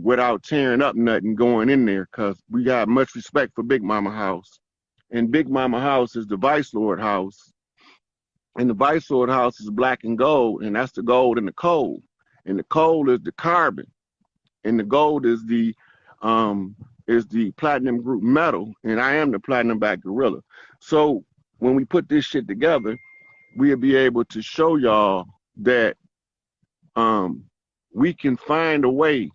without tearing up nothing going in there, because we got much respect for Big Mama House. And Big Mama House is the Vice Lord house. And the Vice Lord house is black and gold, and that's the gold and the coal. And the coal is the carbon. And the gold is the platinum group metal. And I am the platinum back gorilla. So when we put this shit together, we'll be able to show y'all that we can find a way.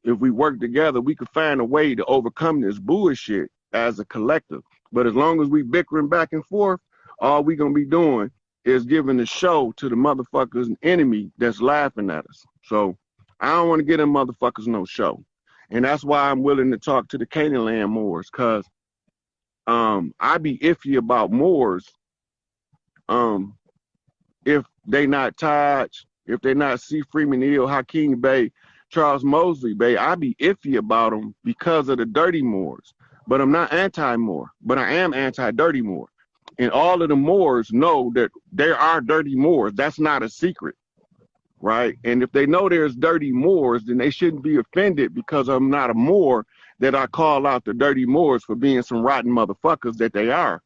If we work together, we can find a way to overcome this bullshit as a collective. But as long as we bickering back and forth, all we gonna be doing is giving the show to the motherfuckers and enemy that's laughing at us. So I don't want to get them motherfuckers no show. And that's why I'm willing to talk to the Canaan Land Moors, because I be iffy about Moors if they not Taj, if they not C. Freeman Hill, Hakeem Bey, Charles Mosley Bey. I be iffy about them because of the dirty Moors. But I'm not anti-Moor, but I am anti-dirty Moor. And all of the Moors know that there are dirty Moors. That's not a secret, right? And if they know there's dirty Moors, then they shouldn't be offended because I'm not a Moor that I call out the dirty Moors for being some rotten motherfuckers that they are.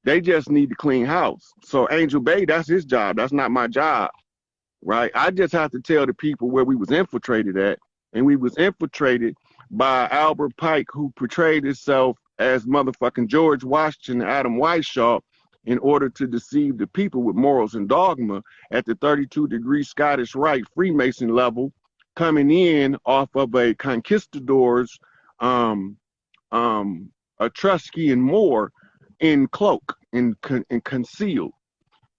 They just need to clean house. So Angel Bay, that's his job. That's not my job, right? I just have to tell the people where we was infiltrated at. And we was infiltrated by Albert Pike, who portrayed himself as motherfucking George Washington and Adam Weishaupt in order to deceive the people with morals and dogma at the 32-degree Scottish Rite Freemason level, coming in off of a conquistador's Etruscan Moor in cloak and concealed.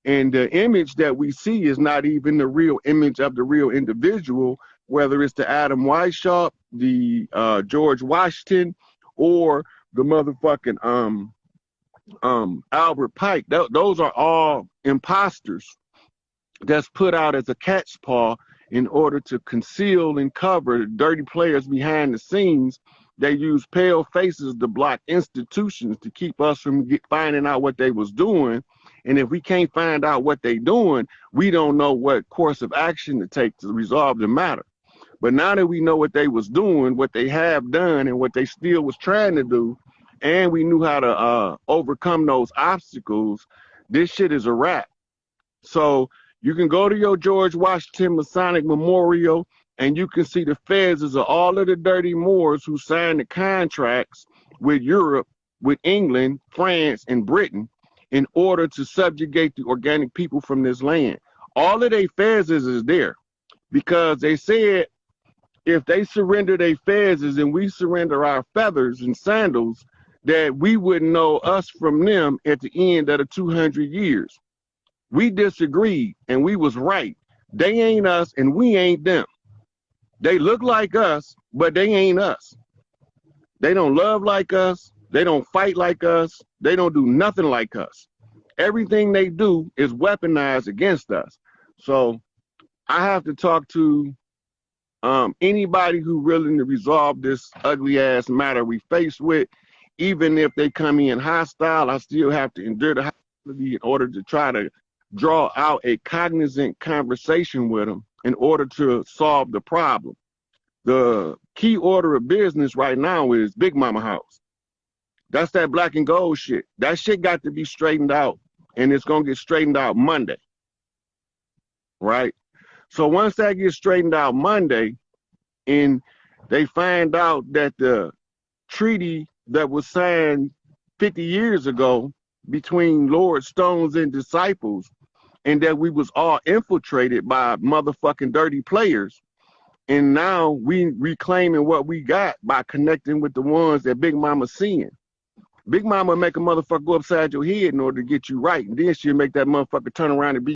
And the image that we see is not even the real image of the real individual, whether it's the Adam Weishaupt, the George Washington, or the motherfucking Albert Pike. Those are all imposters that's put out as a cat's paw in order to conceal and cover dirty players behind the scenes. They use pale faces to block institutions to keep us from finding out what they was doing. And if we can't find out what they doing, we don't know what course of action to take to resolve the matter. But now that we know what they was doing, what they have done, and what they still was trying to do, and we knew how to overcome those obstacles, this shit is a wrap. So you can go to your George Washington Masonic Memorial, and you can see the phases of all of the dirty Moors who signed the contracts with Europe, with England, France, and Britain in order to subjugate the organic people from this land. All of their phases is there because they said if they surrender their phases and we surrender our feathers and sandals, that we wouldn't know us from them at the end of the 200 years. We disagreed and we was right. They ain't us and we ain't them. They look like us, but they ain't us. They don't love like us. They don't fight like us. They don't do nothing like us. Everything they do is weaponized against us. So I have to talk to anybody who willing to resolve this ugly ass matter we face with. Even if they come in hostile, I still have to endure the hostility in order to try to draw out a cognizant conversation with them in order to solve the problem. The key order of business right now is Big Mama House. That's that black and gold shit. That shit got to be straightened out, and it's going to get straightened out Monday, right? So once that gets straightened out Monday, and they find out that the treaty that was signed 50 years ago between Lord Stones and disciples, and that we was all infiltrated by motherfucking dirty players, and now we reclaiming what we got by connecting with the ones that Big Mama's seeing. Big Mama make a motherfucker go upside your head in order to get you right, and then she'll make that motherfucker turn around and be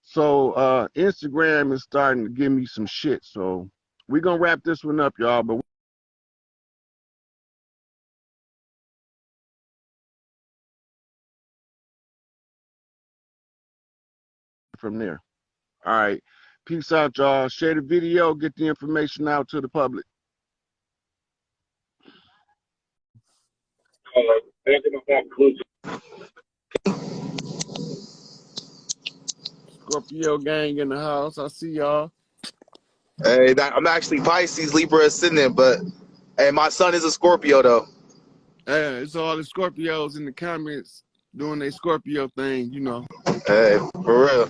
so Instagram is starting to give me some shit. So we're gonna wrap this one up, y'all, but from there. All right. Peace out, y'all. Share the video, get the information out to the public. Scorpio gang in the house. I see y'all. Hey, I'm actually Pisces, Libra ascendant, but hey, my son is a Scorpio though. Hey, it's all the Scorpios in the comments doing their Scorpio thing, you know. Hey, for real.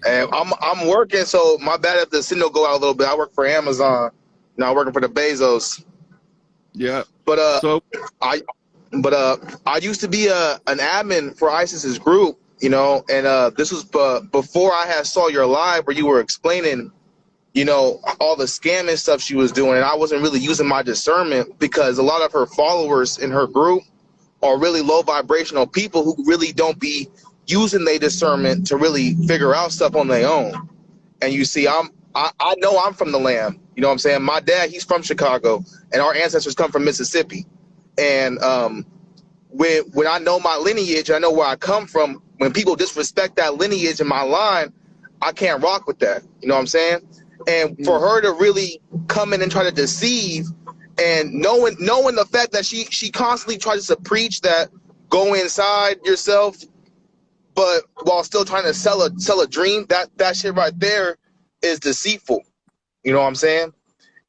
And I'm working, so my bad if the signal go out a little bit. I work for Amazon. Now working for the Bezos. Yeah. But So I used to be an admin for ISIS's group, you know, and this was before I had saw your live where you were explaining, you know, all the scamming stuff she was doing, and I wasn't really using my discernment because a lot of her followers in her group are really low vibrational people who really don't be using their discernment to really figure out stuff on their own. And you see, I know I'm from the land. You know what I'm saying? My dad, he's from Chicago, and our ancestors come from Mississippi. And when I know my lineage, I know where I come from. When people disrespect that lineage in my line, I can't rock with that. You know what I'm saying? And for her to really come in and try to deceive, and knowing the fact that she constantly tries to preach that go inside yourself, but while still trying to sell a dream, that shit right there is deceitful. You know what I'm saying?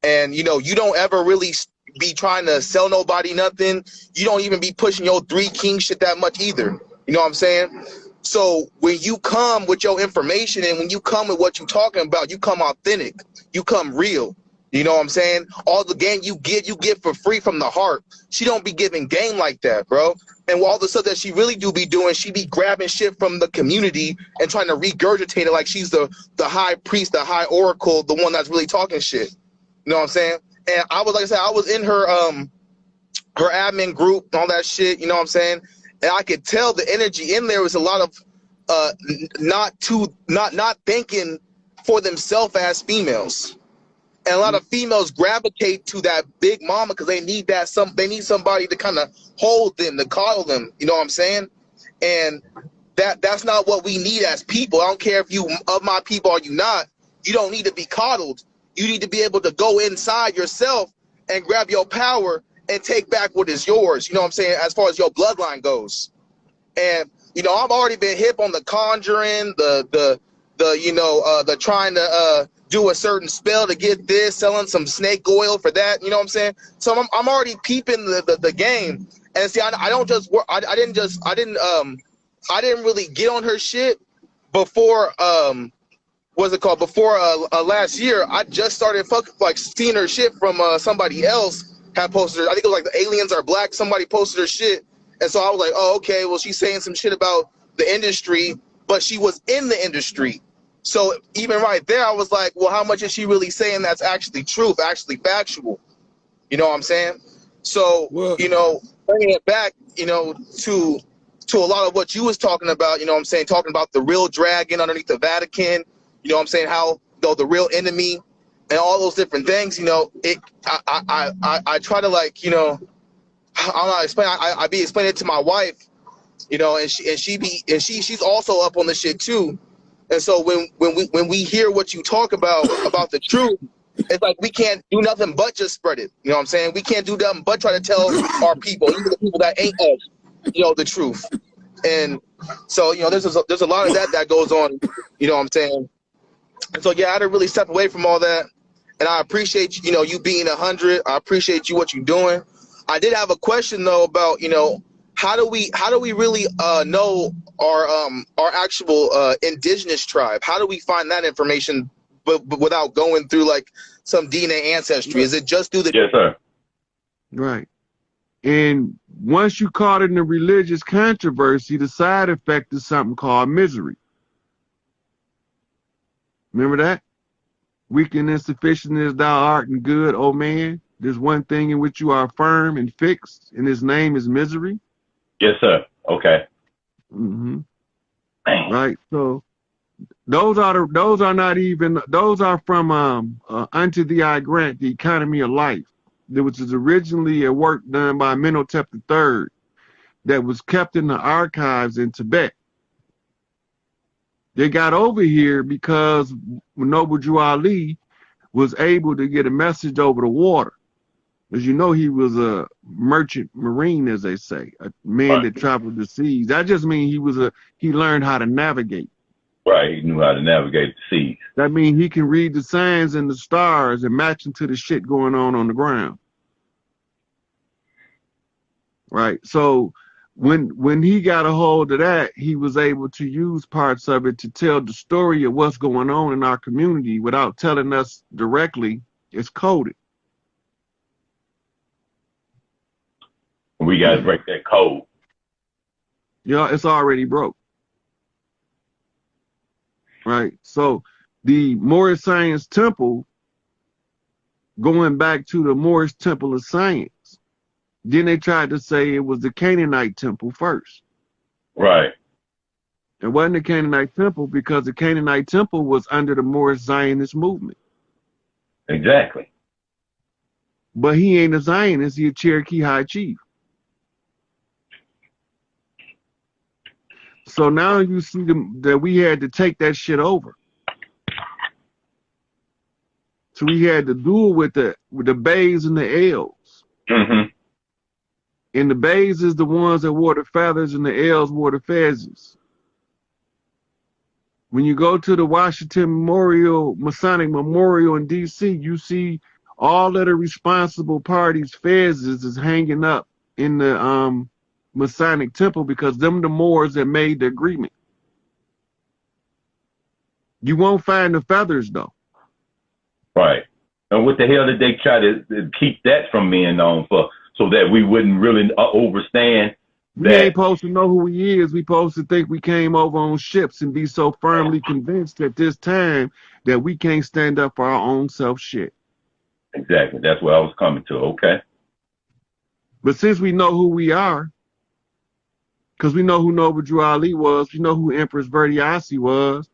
And you know, you don't ever really be trying to sell nobody nothing. You don't even be pushing your 3 king shit that much either. You know what I'm saying? So when you come with your information and when you come with what you're talking about, you come authentic, you come real. You know what I'm saying? All the game you get for free from the heart. She don't be giving game like that, bro. And all the stuff that she really do be doing, she be grabbing shit from the community and trying to regurgitate it like she's the high priest, the high oracle, the one that's really talking shit. You know what I'm saying? And I was, like I said, I was in her her admin group and all that shit. You know what I'm saying? And I could tell the energy in there was a lot of not thinking for themselves as females. And a lot of females gravitate to that big mama because they need they need somebody to kind of hold them, to coddle them. You know what I'm saying? And that's not what we need as people. I don't care if you of my people or you not. You don't need to be coddled. You need to be able to go inside yourself and grab your power and take back what is yours. You know what I'm saying? As far as your bloodline goes. And you know, I've already been hip on the conjuring, the trying to do a certain spell to get this, selling some snake oil for that. You know what I'm saying? So I'm already peeping the game. And see, I don't just work. I didn't really get on her shit before what's it called? Before last year. I just started seeing her shit from somebody else had posted her. I think it was like the aliens are black. Somebody posted her shit. And so I was like, oh, okay, well, she's saying some shit about the industry, but she was in the industry. So even right there, I was like, well, how much is she really saying that's actually truth, actually factual? You know what I'm saying? So, well, you know, bringing it back, you know, to a lot of what you was talking about, you know what I'm saying, talking about the real dragon underneath the Vatican, you know what I'm saying, how, though, the real enemy and all those different things, you know, I try to, like, you know, I be explaining it to my wife, you know, and she's also up on the shit too. And so when we hear what you talk about the truth, it's like we can't do nothing but just spread it. You know what I'm saying? We can't do nothing but try to tell our people, even the people that ain't us, you know, the truth. And so, you know, there's a lot of that goes on, you know what I'm saying? And so, yeah, I had to really step away from all that. And I appreciate, you know, you being 100. I appreciate you, what you're doing. I did have a question though about, you know, how do we really know our actual indigenous tribe? How do we find that information but without going through like some DNA ancestry? Is it just through the— Yes, sir. Right. And once you caught in the religious controversy, the side effect is something called misery. Remember that? Weak and insufficient as thou art and good, O man. There's one thing in which you are firm and fixed, and his name is misery. Yes, sir. Okay. Mm-hmm. Right. So those are from Unto Thee I Grant, the Economy of Life, which is originally a work done by Amenhotep III that was kept in the archives in Tibet. They got over here because Noble Drew Ali was able to get a message over the water. As you know, he was a merchant marine, as they say, a man Right. that traveled the seas. That just means he learned how to navigate. Right. He knew how to navigate the seas. That means he can read the signs and the stars and match them to the shit going on the ground. Right. So when he got a hold of that, he was able to use parts of it to tell the story of what's going on in our community without telling us directly. It's coded. We got to break that code. It's already broke. Right. So the Moorish Science Temple, going back to the Moorish Temple of Science, then they tried to say it was the Canaanite temple first. Right. It wasn't the Canaanite temple because the Canaanite temple was under the Moorish Zionist movement. Exactly. But he ain't a Zionist, he a Cherokee High Chief. So now you see that we had to take that shit over. So we had to duel with the Bays and the L's. Mm-hmm. And the Bays is the ones that wore the feathers and the L's wore the fezzes. When you go to the Washington Masonic Memorial in D.C., you see all of the responsible parties' fezzes is hanging up in the Masonic temple because them the Moors that made the agreement. You won't find the feathers though. Right. And what the hell did they try to keep that from being known for? So that we wouldn't really overstand. We ain't supposed to know who he is. We supposed to think we came over on ships and be so firmly convinced at this time that we can't stand up for our own self shit. Exactly. That's where I was coming to. Okay. But since we know who we are, because we know who Noble Drew Ali was, we know who Empress Verdiasi was,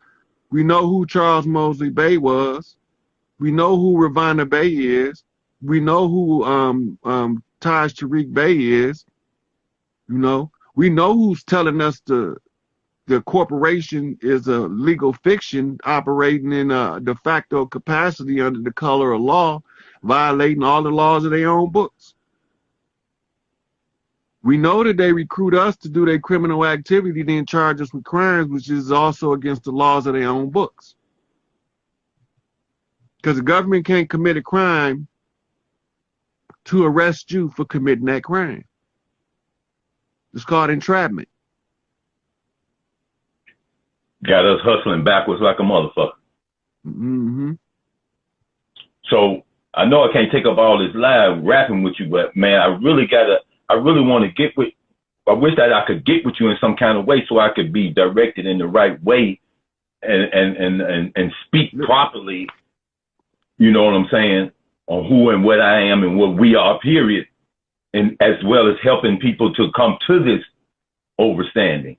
we know who Charles Mosley Bay was, we know who Ravana Bay is, we know who Taj Tariq Bay is, we know who's telling us the corporation is a legal fiction operating in a de facto capacity under the color of law, violating all the laws of their own books. We know that they recruit us to do their criminal activity, then charge us with crimes, which is also against the laws of their own books. Because the government can't commit a crime to arrest you for committing that crime. It's called entrapment. Got us hustling backwards like a motherfucker. Mm-hmm. So I know I can't take up all this live rapping with you, but man, I really want to get with. I wish that I could get with you in some kind of way so I could be directed in the right way and speak properly. You know what I'm saying? On who and what I am and what we are, period. And as well as helping people to come to this overstanding.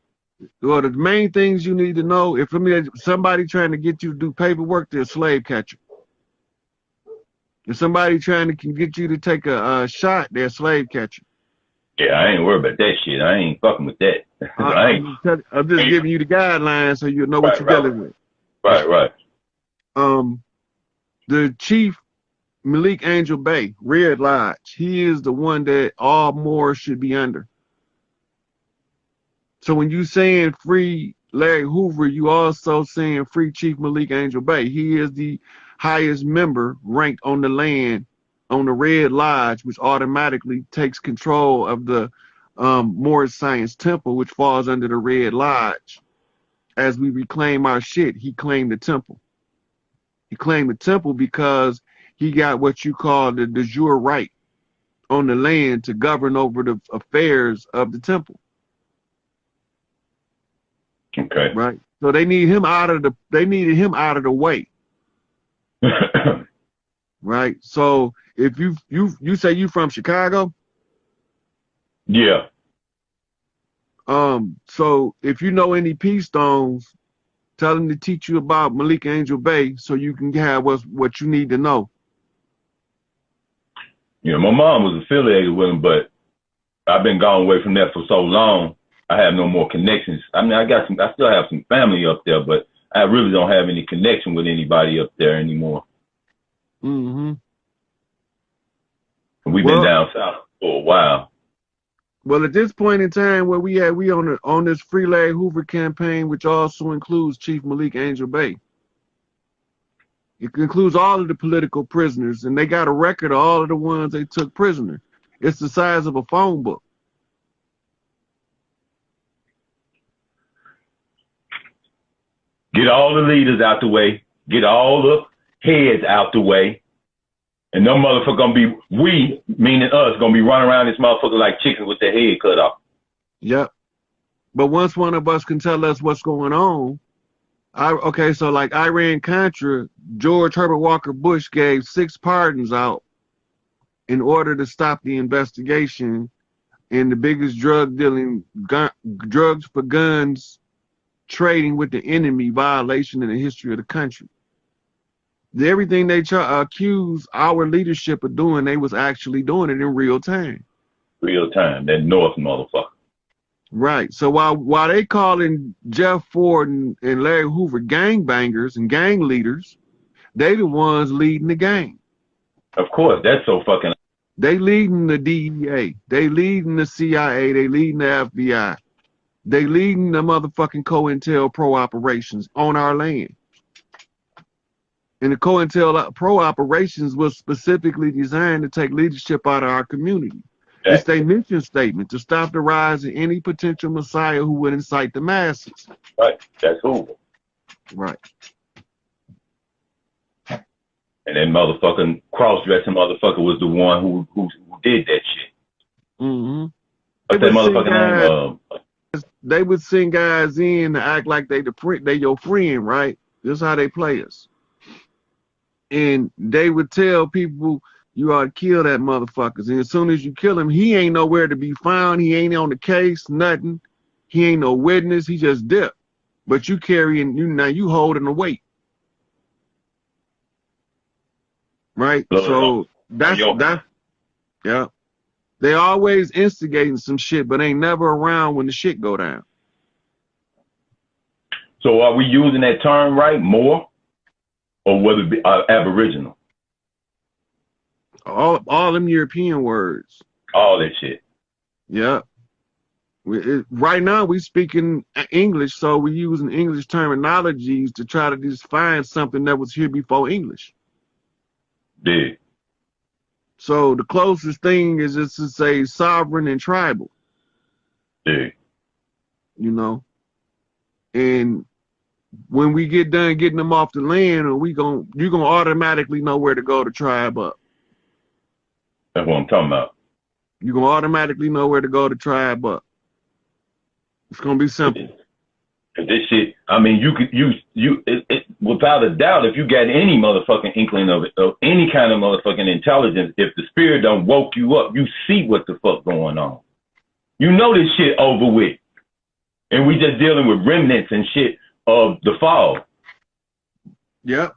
Well, the main things you need to know, if somebody trying to get you to do paperwork, they're a slave catcher. If somebody trying to get you to take a shot, they're a slave catcher. Yeah, I ain't worried about that shit. I ain't fucking with that. I'm just giving you the guidelines so you know what you're dealing with. Right. The chief, Malik Angel Bay, Red Lodge, he is the one that all Moors should be under. So when you saying free Larry Hoover, you also saying free Chief Malik Angel Bay. He is the highest member ranked on the land on the Red Lodge, which automatically takes control of the Moorish Science Temple, which falls under the Red Lodge. As we reclaim our shit, he claimed the temple. He claimed the temple because he got what you call the de jure right on the land to govern over the affairs of the temple. Okay. Right. So they needed him out of the way. Right. So if you say you from Chicago? Yeah. So if you know any P stones, tell them to teach you about Malik Angel Bay so you can have what you need to know. You know, my mom was affiliated with him, but I've been gone away from that for so long. I have no more connections. I mean, I still have some family up there, but I really don't have any connection with anybody up there anymore. Mm-hmm. We've been down south for a while. Well, at this point in time, where we on this Free Larry Hoover campaign, which also includes Chief Malik Angel Bay. It includes all of the political prisoners, and they got a record of all of the ones they took prisoner. It's the size of a phone book. Get all the leaders out the way. Get all the heads out the way. And them motherfuckers gonna be, we, meaning us, gonna be running around this motherfucker like chickens with their head cut off. Yep. But once one of us can tell us what's going on, okay, so like Iran-Contra, George Herbert Walker Bush gave 6 pardons out in order to stop the investigation in the biggest drugs for guns trading with the enemy violation in the history of the country. Everything they accuse our leadership of doing, they was actually doing it in real time. Real time, that North motherfucker. Right. So while they calling Jeff Ford and Larry Hoover gangbangers and gang leaders, they the ones leading the gang. Of course, that's so fucking. They leading the DEA. They leading the CIA. They leading the FBI. They leading the motherfucking COINTELPRO operations on our land. And the COINTELPRO operations was specifically designed to take leadership out of our community. Okay. It's their mission statement to stop the rise of any potential messiah who would incite the masses. Right. That's who. Right. And that motherfucking cross-dressing motherfucker was the one who did that shit. Mm-hmm. What's that motherfucking name? They would send guys in to act like they your friend, right? This is how they play us. And they would tell people, you ought to kill that motherfuckers. And as soon as you kill him, he ain't nowhere to be found. He ain't on the case, nothing. He ain't no witness. He just dipped. But you carrying, now you holding the weight. Right? So that's, yeah. They always instigating some shit, but ain't never around when the shit go down. So are we using that term right, more? Or whether it be Aboriginal? All them European words. All that shit. Yeah. Right now we speaking English, so we using English terminologies to try to just find something that was here before English. Yeah. So the closest thing is just to say sovereign and tribal. Yeah. You know? And when we get done getting them off the land, you're gonna automatically know where to go to tribe up. That's what I'm talking about. You're gonna automatically know where to go to tribe up. It's gonna be simple. This shit, I mean, without a doubt, if you got any motherfucking inkling of any kind of motherfucking intelligence, if the spirit don't woke you up, you see what the fuck going on. You know this shit over with. And we just dealing with remnants and shit of the fall. Yep.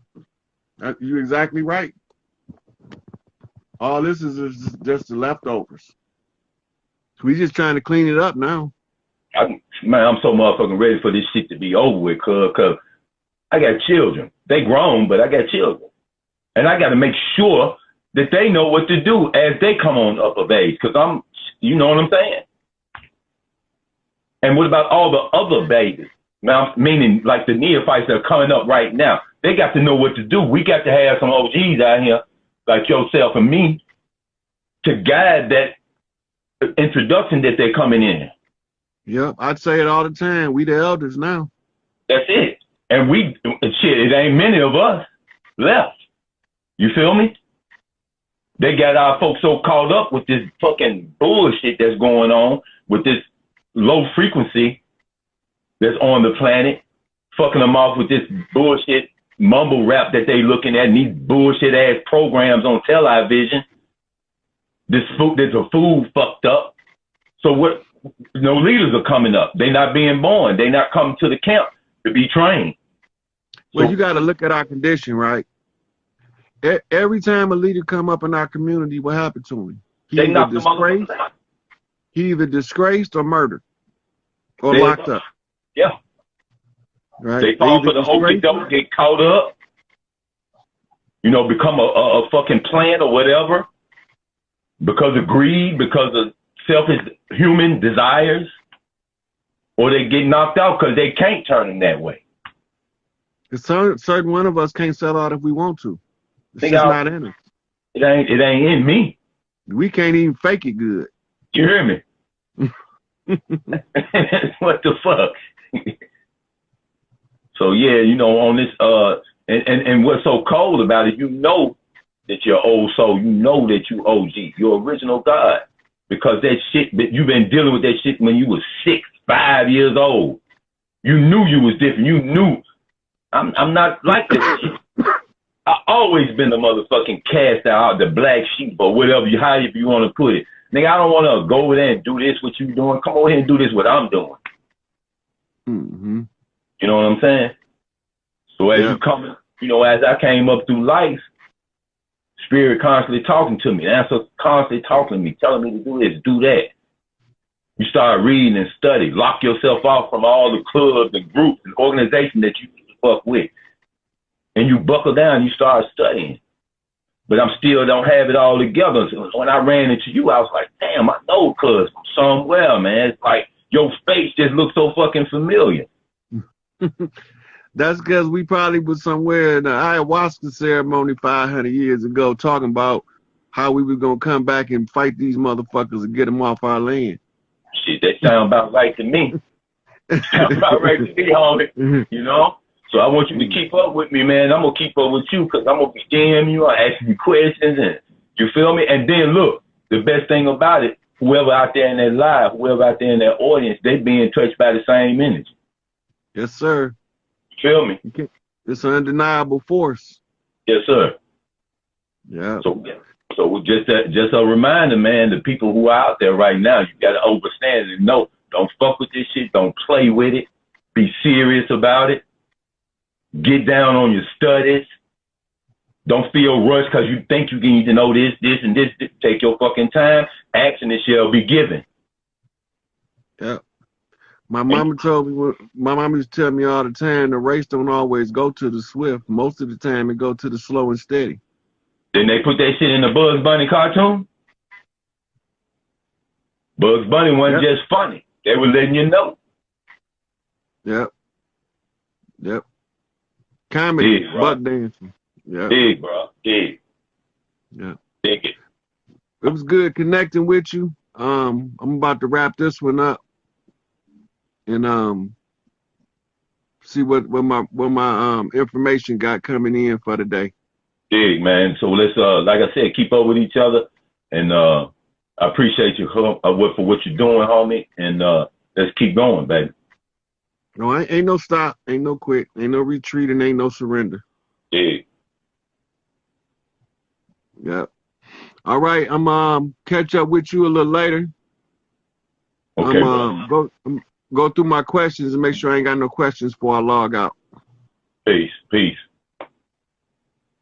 You're exactly right. All this is just the leftovers. We just trying to clean it up now. I'm so motherfucking ready for this shit to be over with, cause I got children. They grown, but I got children. And I got to make sure that they know what to do as they come on up of age, cause you know what I'm saying? And what about all the other babies? Now, meaning like the neophytes that are coming up right now, they got to know what to do. We got to have some OGs out here, like yourself and me, to guide that introduction that they're coming in. Yep, I'd say it all the time. We the elders now. That's it. And shit, it ain't many of us left. You feel me? They got our folks so caught up with this fucking bullshit that's going on, with this low frequency that's on the planet, fucking them off with this bullshit mumble rap that they looking at, and these bullshit ass programs on television. There's a food fucked up. So what? No leaders are coming up. They're not being born. They're not coming to the camp to be trained. Well, you got to look at our condition, right? Every time a leader come up in our community, what happened to him? He either disgraced or murdered or locked up. Yeah. Right. They fall for the hokey doke, get caught up, become a fucking plant or whatever. Because of greed, because of selfish human desires, or they get knocked out because they can't turn them that way. Certain one of us can't sell out if we want to. It's Think just not in us. It ain't in me. We can't even fake it good. You hear me? What the fuck? So yeah, you know, on this and what's so cold about it, you know that you're old soul, you know that you OG, you're original God. Because that shit that you've been dealing with that shit when you was 6, 5 years old. You knew you was different. You knew I'm not like this shit. I always been the motherfucking cast out, the black sheep or whatever however you want to put it. Nigga, I don't want to go over there and do this, what you doing. Come over here and do this, what I'm doing. Mm-hmm. You know what I'm saying? So as you come, you know, as I came up through life, Spirit constantly talking to me. Ancestral constantly talking to me, telling me to do this, do that. You start reading and study. Lock yourself off from all the clubs and groups and organizations that you fuck with. And you buckle down, you start studying. But I'm still don't have it all together. So when I ran into you, I was like, damn, I know cuz from somewhere, man. It's like your face just looks so fucking familiar. That's because we probably was somewhere in the ayahuasca ceremony 500 years ago talking about how we were going to come back and fight these motherfuckers and get them off our land. Shit, that sound about right to me. Sound about right to me, homie. You know? So I want you to keep up with me, man. I'm going to keep up with you because I'm going to be DMing you, asking you questions, and you feel me? And then look, the best thing about it, whoever out there in that live, whoever out there in that audience, they being touched by the same energy. Yes, sir. Feel me? It's an undeniable force. Yes, sir. Yeah. So just a reminder, man, the people who are out there right now, you got to understand and know, don't fuck with this shit. Don't play with it. Be serious about it. Get down on your studies. Don't feel rushed because you think you need to know this, and this. Take your fucking time. Action it shall be given. Yeah. My mama told me, my mama used to tell me all the time, the race don't always go to the swift. Most of the time it go to the slow and steady. Then they put that shit in the Bugs Bunny cartoon. Bugs Bunny wasn't just funny. They were letting you know. Yep. Comedy, big, buck dancing. Yeah. Big, bro. Big. Yeah. Big it. It was good connecting with you. I'm about to wrap this one up and see what my information got coming in for the day. Big, man. So let's like I said, keep up with each other, and I appreciate you for what you're doing, homie, and let's keep going, baby. No, ain't no stop, ain't no quit, ain't no retreat, and ain't no surrender. Big. Yep. All right, I'm catch up with you a little later. Okay, go through my questions and make sure I ain't got no questions before I log out. Peace.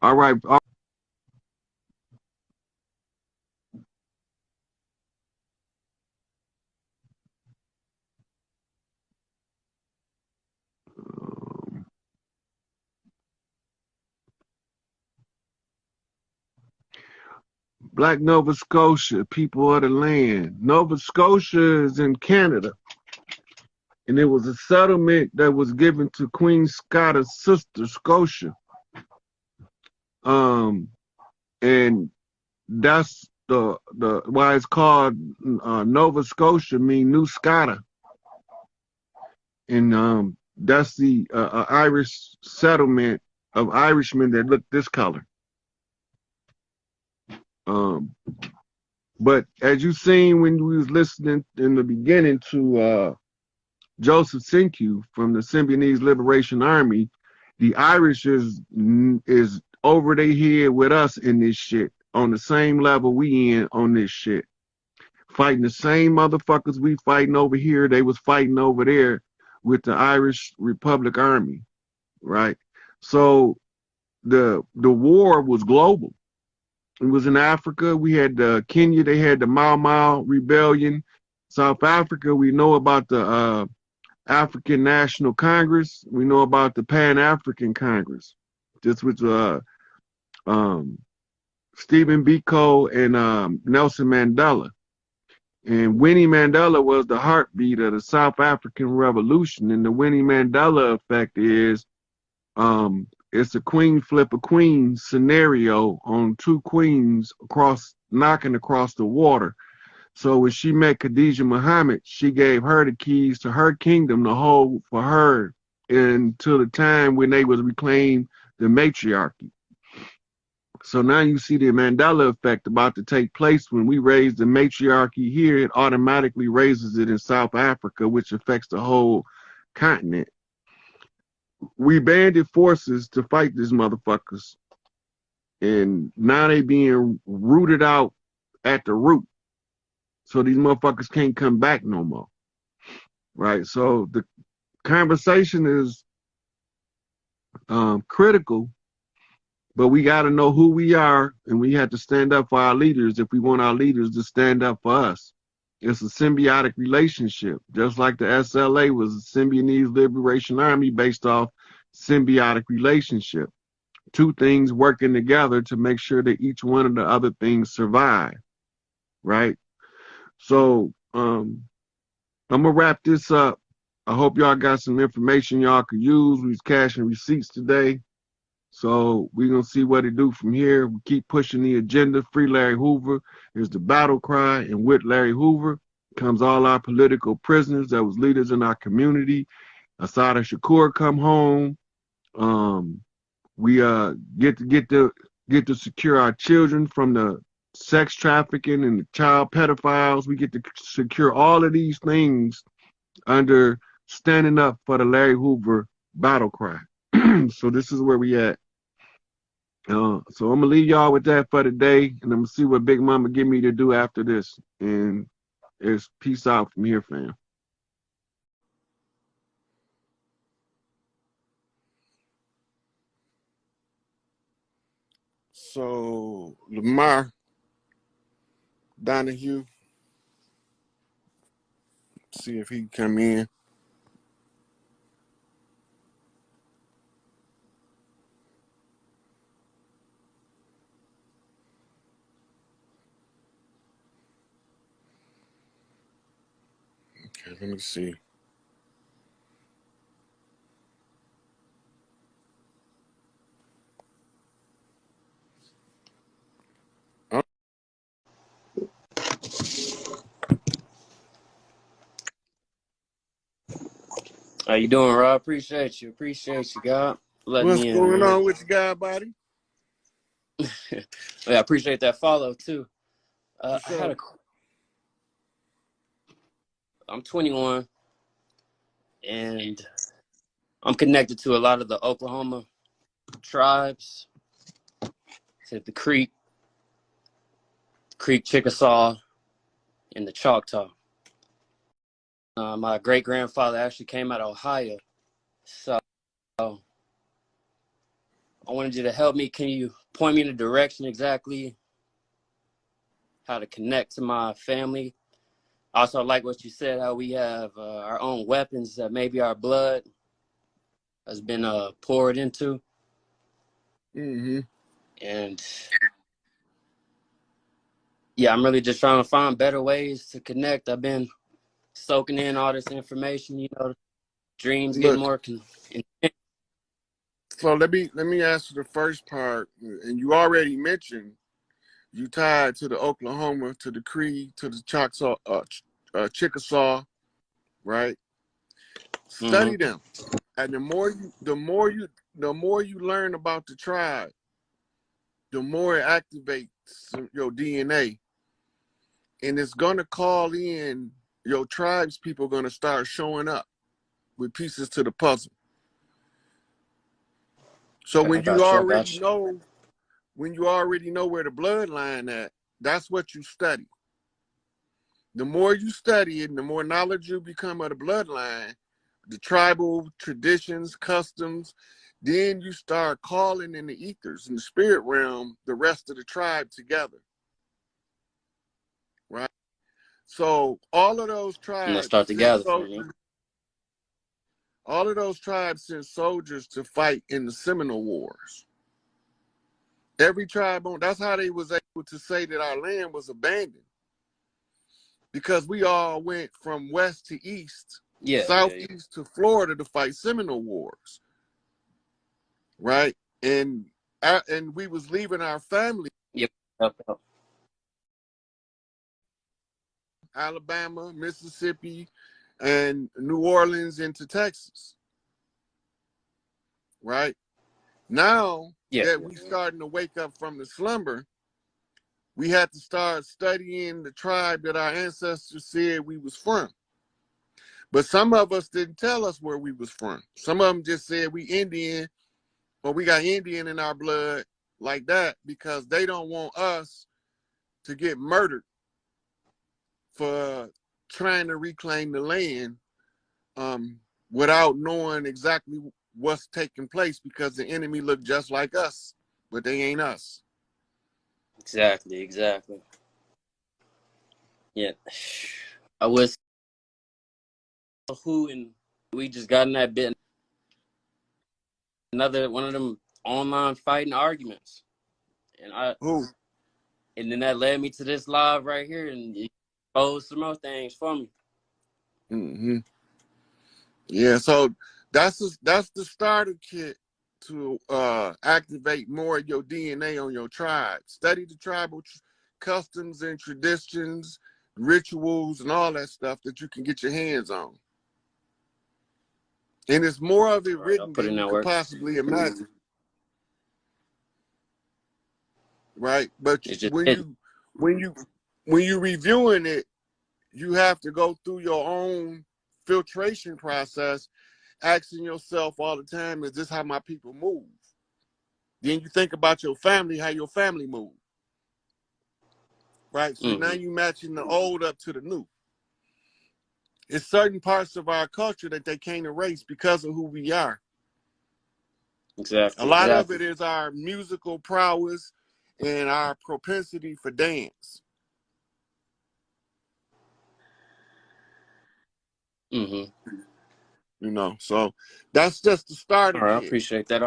All right. Black Nova Scotia, people of the land. Nova Scotia is in Canada. And it was a settlement that was given to Queen Scotta's sister, Scotia. And that's the why it's called Nova Scotia, mean New Scotia. And that's the Irish settlement of Irishmen that look this color. But as you seen when we was listening in the beginning to Joseph Sinkyu from the Symbionese Liberation Army, the Irish is over their head with us in this shit, on the same level we in on this shit. Fighting the same motherfuckers we fighting over here, they was fighting over there with the Irish Republic Army, right? So the war was global. It was in Africa. We had Kenya, they had the Mau Mau Rebellion. South Africa, we know about the African National Congress. We know about the Pan-African Congress. This was Stephen Biko and Nelson Mandela. And Winnie Mandela was the heartbeat of the South African Revolution. And the Winnie Mandela effect is it's a queen flip a queen scenario on two queens knocking across the water. So when she met Khadijah Muhammad, she gave her the keys to her kingdom to hold for her until the time when they was reclaimed the matriarchy. So now you see the Mandela effect about to take place. When we raise the matriarchy here, it automatically raises it in South Africa, which affects the whole continent. We banded forces to fight these motherfuckers. And now they being rooted out at the root. So these motherfuckers can't come back no more. Right? So the conversation is critical. But we got to know who we are, and we have to stand up for our leaders if we want our leaders to stand up for us. It's a symbiotic relationship, just like the SLA was a Symbionese Liberation Army based off symbiotic relationship. Two things working together to make sure that each one of the other things survive, right? So I'm going to wrap this up. I hope y'all got some information y'all could use. We was cashing receipts today. So we're going to see what it do from here. We keep pushing the agenda. Free Larry Hoover is the battle cry. And with Larry Hoover comes all our political prisoners that was leaders in our community. Assata Shakur come home. We get to secure our children from the sex trafficking and the child pedophiles. We get to secure all of these things under standing up for the Larry Hoover battle cry. So this is where we at. So I'm gonna leave y'all with that for today, and I'm gonna see what Big Mama give me to do after this. And it's peace out from here, fam. So Lamar Donahue, see if he can come in. Okay, let me see. How you doing, Rob? Appreciate you, God. Letting What's me in, going man. on with you, guy body? Yeah, I appreciate that follow too. I'm 21, and I'm connected to a lot of the Oklahoma tribes. The Creek, Chickasaw, and the Choctaw. My great grandfather actually came out of Ohio, so I wanted you to help me. Can you point me in the direction exactly how to connect to my family? Also, I like what you said, how we have our own weapons that maybe our blood has been poured into. Mm-hmm. And yeah, I'm really just trying to find better ways to connect. I've been soaking in all this information, you know, dreams get more So let me answer the first part. And you already mentioned you tied to the Oklahoma, to the Cree, to the Choctaw, Chickasaw, right? Study them, and the more you learn about the tribe, the more it activates your DNA, and it's gonna call in your tribes. People gonna start showing up with pieces to the puzzle. So when you already know where the bloodline at, that's what you study. The more you study it, and the more knowledge you become of the bloodline, the tribal traditions, customs, then you start calling in the ethers, in the spirit realm, the rest of the tribe together. Right? So all of those tribes start together for me. All of those tribes sent soldiers to fight in the Seminole Wars. Every tribe on, that's how they was able to say that our land was abandoned. Because we all went from west to east, southeast to Florida to fight Seminole Wars. Right? And we was leaving our family. Yep. Alabama, Mississippi, and New Orleans into Texas. Right? Now that we starting to wake up from the slumber, we had to start studying the tribe that our ancestors said we was from. But some of us didn't tell us where we was from. Some of them just said we Indian, or we got Indian in our blood like that, because they don't want us to get murdered for trying to reclaim the land without knowing exactly what's taking place, because the enemy look just like us, but they ain't us. Exactly. Yeah. I was who, and we just got in that bit. Another one of them online fighting arguments. And then that led me to this live right here, and it exposed some more things for me. Mm-hmm. Yeah, so that's the starter kit to activate more of your DNA on your tribe. Study the tribal customs and traditions, rituals, and all that stuff that you can get your hands on. And it's more of it written than you could possibly imagine. Right? But when you reviewing it, you have to go through your own filtration process, asking yourself all the time, is this how my people move? Then you think about your family, how your family move. Right? So now you matching the old up to the new. It's certain parts of our culture that they can't erase because of who we are. Exactly. A lot of it is our musical prowess and our propensity for dance. You know, so that's just the starter kit. I appreciate that.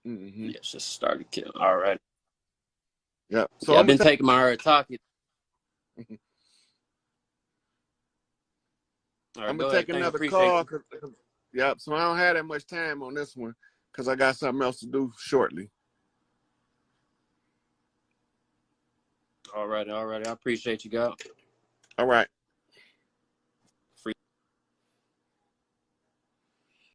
Yeah, it's just a starter kit. All right. Yeah. So yeah, I've been taking my talkie. I'm gonna take another call. Yep. So I don't have that much time on this one because I got something else to do shortly. All right. I appreciate you, God. All right.